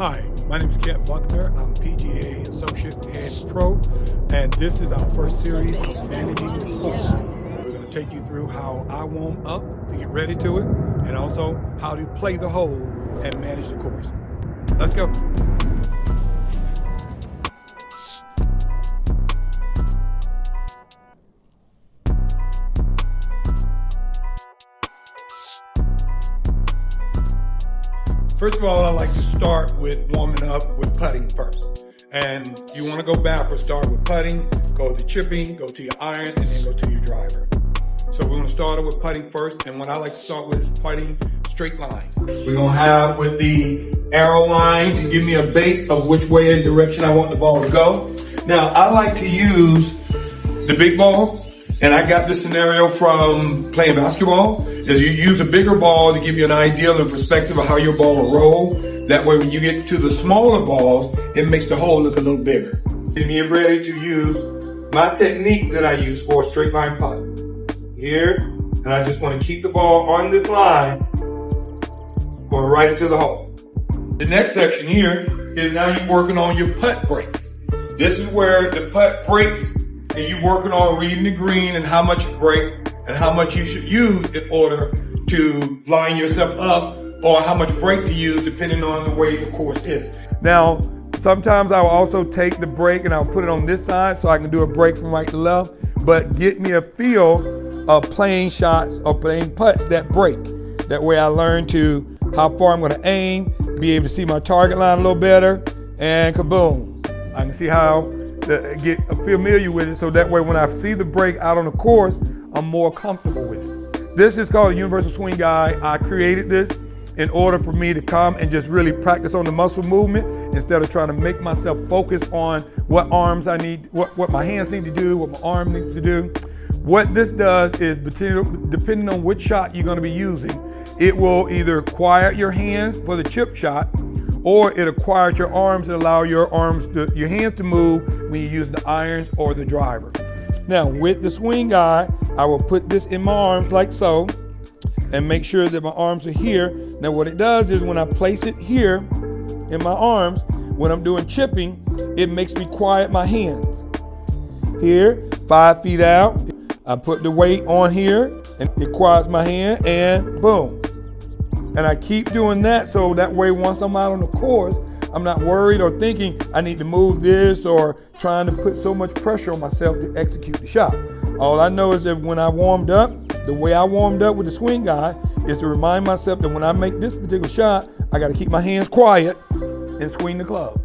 Hi, my name is Kent Buckner. I'm PGA Associate and Pro, and this is our first series of Managing the Course. We're going to take you through how I warm up to get ready to it, and also how to play the hole and manage the course. Let's go. First of all, I like to start with warming up with putting first. And you want to go backwards, start with putting, go to chipping, go to your irons, and then go to your driver. So we're going to start with putting first, and what I like to start with is putting straight lines. We're going to have with the arrow line to give me a base of which way and direction I want the ball to go. Now, I like to use the big ball, and I got this scenario from playing basketball, is you use a bigger ball to give you an idea and perspective of how your ball will roll. That way when you get to the smaller balls, it makes the hole look a little bigger. Get me ready to use my technique that I use for a straight line putt. Here, and I just want to keep the ball on this line, going right into the hole. The next section here is now you're working on your putt breaks. This is where the putt breaks, and you're working on reading the green and how much it breaks and how much you should use in order to line yourself up, or how much break to use depending on the way the course is. Now, sometimes I will also take the break and I'll put it on this side so I can do a break from right to left, but get me a feel of playing shots or playing putts that break. That way I learn to how far I'm gonna aim, be able to see my target line a little better, and kaboom. I can see how to get familiar with it, so that way when I see the break out on the course, I'm more comfortable with it. This is called a universal swing guide. I created this in order for me to come and just really practice on the muscle movement instead of trying to make myself focus on what arms I need, what my hands need to do, what my arm needs to do. What this does is, depending on which shot you're gonna be using, it will either quiet your hands for the chip shot, or it'll quiet your arms and allow your hands to move when you use the irons or the driver. Now with the swing guide, I will put this in my arms like so, and make sure that my arms are here. Now what it does is when I place it here in my arms, when I'm doing chipping, it makes me quiet my hands. Here, 5 feet out, I put the weight on here and it quiets my hand, and boom. And I keep doing that, so that way once I'm out on the course, I'm not worried or thinking I need to move this or trying to put so much pressure on myself to execute the shot. All I know is that when I warmed up, the way I warmed up with the swing guide is to remind myself that when I make this particular shot, I got to keep my hands quiet and swing the club.